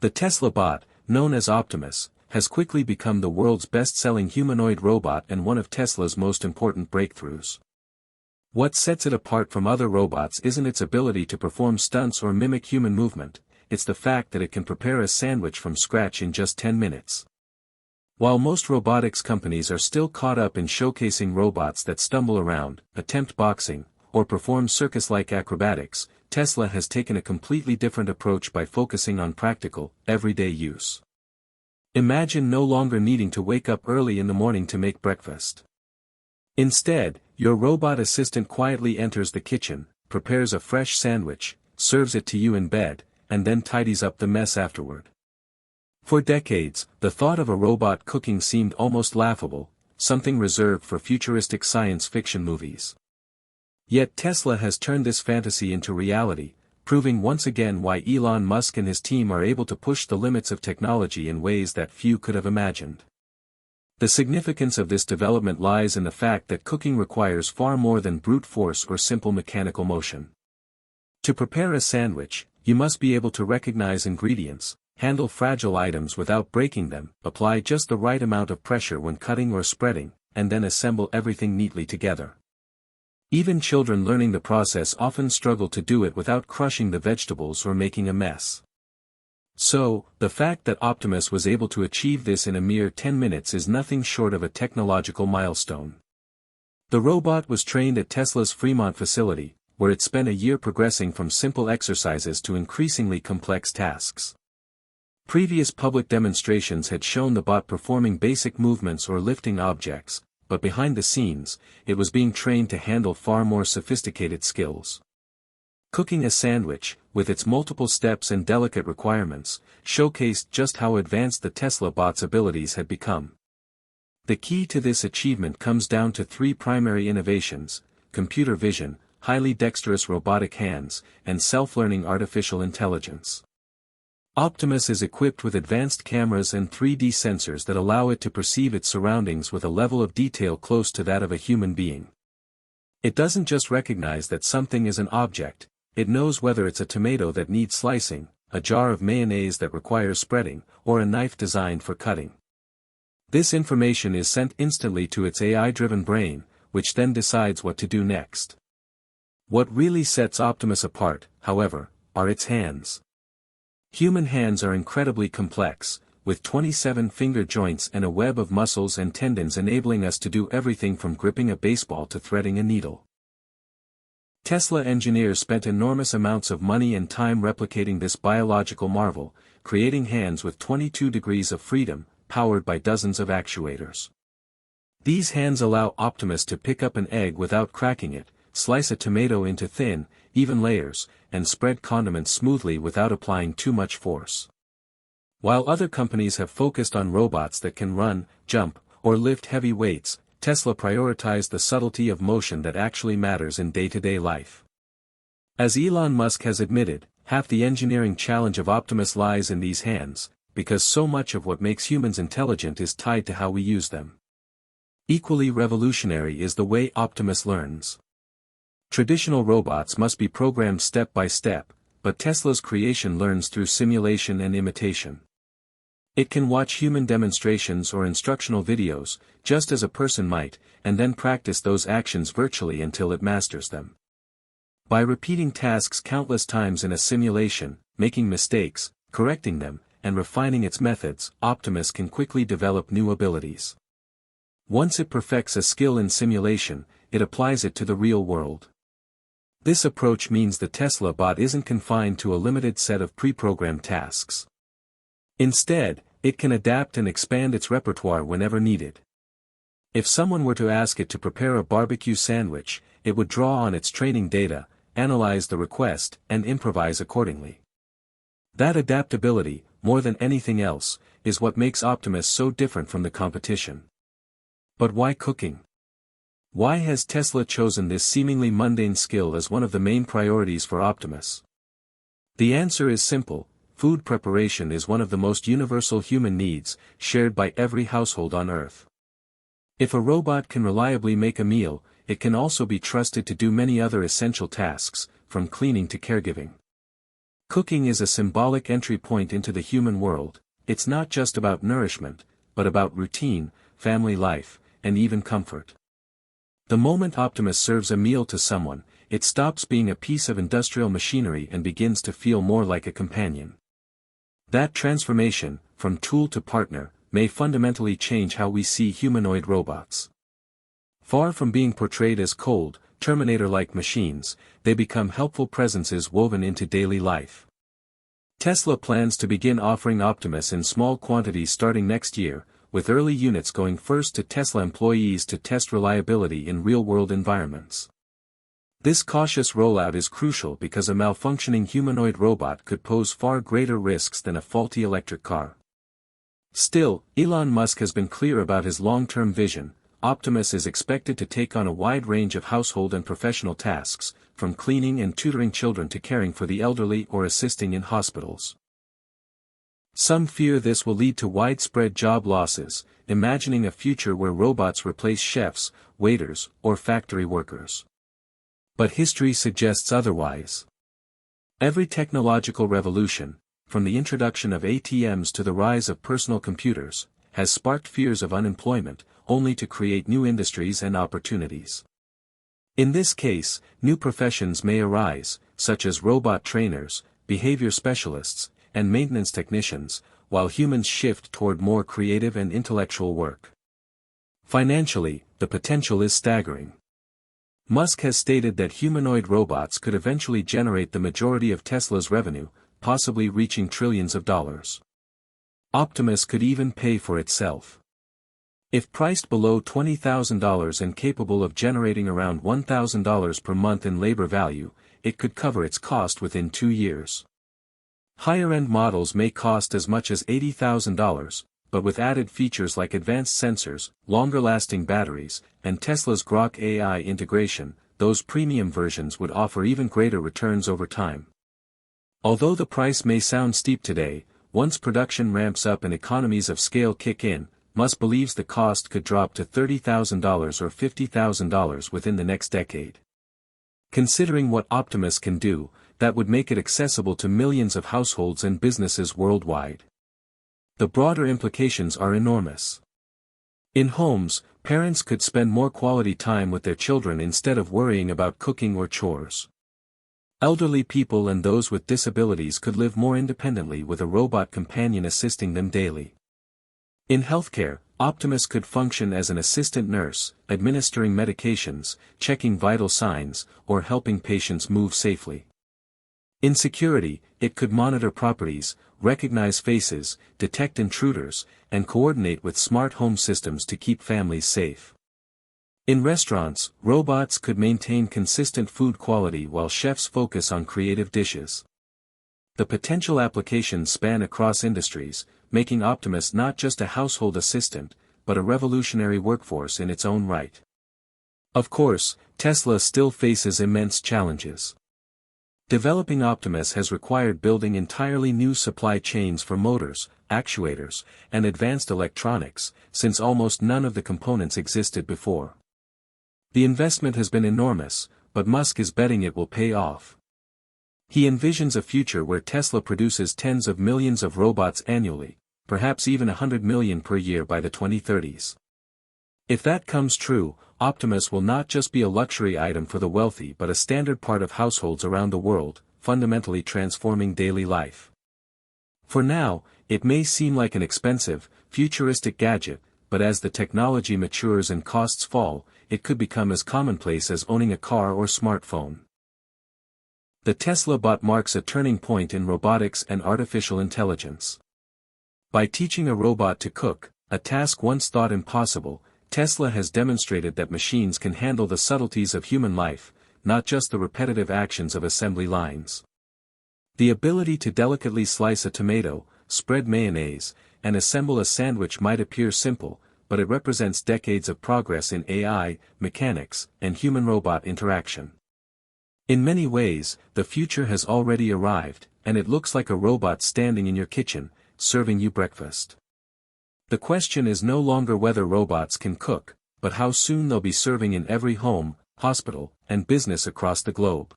The Tesla Bot, known as Optimus, has quickly become the world's best-selling humanoid robot and one of Tesla's most important breakthroughs. What sets it apart from other robots isn't its ability to perform stunts or mimic human movement, it's the fact that it can prepare a sandwich from scratch in just 10 minutes. While most robotics companies are still caught up in showcasing robots that stumble around, attempt boxing, or perform circus-like acrobatics, Tesla has taken a completely different approach by focusing on practical, everyday use. Imagine no longer needing to wake up early in the morning to make breakfast. Instead, your robot assistant quietly enters the kitchen, prepares a fresh sandwich, serves it to you in bed, and then tidies up the mess afterward. For decades, the thought of a robot cooking seemed almost laughable, something reserved for futuristic science fiction movies. Yet Tesla has turned this fantasy into reality, proving once again why Elon Musk and his team are able to push the limits of technology in ways that few could have imagined. The significance of this development lies in the fact that cooking requires far more than brute force or simple mechanical motion. To prepare a sandwich, you must be able to recognize ingredients, handle fragile items without breaking them, apply just the right amount of pressure when cutting or spreading, and then assemble everything neatly together. Even children learning the process often struggle to do it without crushing the vegetables or making a mess. So, the fact that Optimus was able to achieve this in a mere 10 minutes is nothing short of a technological milestone. The robot was trained at Tesla's Fremont facility, where it spent a year progressing from simple exercises to increasingly complex tasks. Previous public demonstrations had shown the bot performing basic movements or lifting objects, but behind the scenes, it was being trained to handle far more sophisticated skills. Cooking a sandwich, with its multiple steps and delicate requirements, showcased just how advanced the Tesla bot's abilities had become. The key to this achievement comes down to three primary innovations: computer vision, highly dexterous robotic hands, and self-learning artificial intelligence. Optimus is equipped with advanced cameras and 3D sensors that allow it to perceive its surroundings with a level of detail close to that of a human being. It doesn't just recognize that something is an object, it knows whether it's a tomato that needs slicing, a jar of mayonnaise that requires spreading, or a knife designed for cutting. This information is sent instantly to its AI-driven brain, which then decides what to do next. What really sets Optimus apart, however, are its hands. Human hands are incredibly complex, with 27 finger joints and a web of muscles and tendons enabling us to do everything from gripping a baseball to threading a needle. Tesla engineers spent enormous amounts of money and time replicating this biological marvel, creating hands with 22 degrees of freedom, powered by dozens of actuators. These hands allow Optimus to pick up an egg without cracking it, slice a tomato into thin, even layers, and spread condiments smoothly without applying too much force. While other companies have focused on robots that can run, jump, or lift heavy weights, Tesla prioritized the subtlety of motion that actually matters in day-to-day life. As Elon Musk has admitted, half the engineering challenge of Optimus lies in these hands, because so much of what makes humans intelligent is tied to how we use them. Equally revolutionary is the way Optimus learns. Traditional robots must be programmed step by step, but Tesla's creation learns through simulation and imitation. It can watch human demonstrations or instructional videos, just as a person might, and then practice those actions virtually until it masters them. By repeating tasks countless times in a simulation, making mistakes, correcting them, and refining its methods, Optimus can quickly develop new abilities. Once it perfects a skill in simulation, it applies it to the real world. This approach means the Tesla bot isn't confined to a limited set of pre-programmed tasks. Instead, it can adapt and expand its repertoire whenever needed. If someone were to ask it to prepare a barbecue sandwich, it would draw on its training data, analyze the request, and improvise accordingly. That adaptability, more than anything else, is what makes Optimus so different from the competition. But why cooking? Why has Tesla chosen this seemingly mundane skill as one of the main priorities for Optimus? The answer is simple: food preparation is one of the most universal human needs, shared by every household on Earth. If a robot can reliably make a meal, it can also be trusted to do many other essential tasks, from cleaning to caregiving. Cooking is a symbolic entry point into the human world. It's not just about nourishment, but about routine, family life, and even comfort. The moment Optimus serves a meal to someone, it stops being a piece of industrial machinery and begins to feel more like a companion. That transformation, from tool to partner, may fundamentally change how we see humanoid robots. Far from being portrayed as cold, Terminator-like machines, they become helpful presences woven into daily life. Tesla plans to begin offering Optimus in small quantities starting next year, with early units going first to Tesla employees to test reliability in real-world environments. This cautious rollout is crucial because a malfunctioning humanoid robot could pose far greater risks than a faulty electric car. Still, Elon Musk has been clear about his long-term vision. Optimus is expected to take on a wide range of household and professional tasks, from cleaning and tutoring children to caring for the elderly or assisting in hospitals. Some fear this will lead to widespread job losses, imagining a future where robots replace chefs, waiters, or factory workers. But history suggests otherwise. Every technological revolution, from the introduction of ATMs to the rise of personal computers, has sparked fears of unemployment, only to create new industries and opportunities. In this case, new professions may arise, such as robot trainers, behavior specialists, and maintenance technicians, while humans shift toward more creative and intellectual work. Financially, the potential is staggering. Musk has stated that humanoid robots could eventually generate the majority of Tesla's revenue, possibly reaching trillions of dollars. Optimus could even pay for itself. If priced below $20,000 and capable of generating around $1,000 per month in labor value, it could cover its cost within 2 years. Higher-end models may cost as much as $80,000, but with added features like advanced sensors, longer-lasting batteries, and Tesla's Grok AI integration, those premium versions would offer even greater returns over time. Although the price may sound steep today, once production ramps up and economies of scale kick in, Musk believes the cost could drop to $30,000 or $50,000 within the next decade. Considering what Optimus can do, that would make it accessible to millions of households and businesses worldwide. The broader implications are enormous. In homes, parents could spend more quality time with their children instead of worrying about cooking or chores. Elderly people and those with disabilities could live more independently with a robot companion assisting them daily. In healthcare, Optimus could function as an assistant nurse, administering medications, checking vital signs, or helping patients move safely. In security, it could monitor properties, recognize faces, detect intruders, and coordinate with smart home systems to keep families safe. In restaurants, robots could maintain consistent food quality while chefs focus on creative dishes. The potential applications span across industries, making Optimus not just a household assistant, but a revolutionary workforce in its own right. Of course, Tesla still faces immense challenges. Developing Optimus has required building entirely new supply chains for motors, actuators, and advanced electronics, since almost none of the components existed before. The investment has been enormous, but Musk is betting it will pay off. He envisions a future where Tesla produces tens of millions of robots annually, perhaps even 100 million per year by the 2030s. If that comes true, Optimus will not just be a luxury item for the wealthy but a standard part of households around the world, fundamentally transforming daily life. For now, it may seem like an expensive, futuristic gadget, but as the technology matures and costs fall, it could become as commonplace as owning a car or smartphone. The Tesla Bot marks a turning point in robotics and artificial intelligence. By teaching a robot to cook, a task once thought impossible, Tesla has demonstrated that machines can handle the subtleties of human life, not just the repetitive actions of assembly lines. The ability to delicately slice a tomato, spread mayonnaise, and assemble a sandwich might appear simple, but it represents decades of progress in AI, mechanics, and human-robot interaction. In many ways, the future has already arrived, and it looks like a robot standing in your kitchen, serving you breakfast. The question is no longer whether robots can cook, but how soon they'll be serving in every home, hospital, and business across the globe.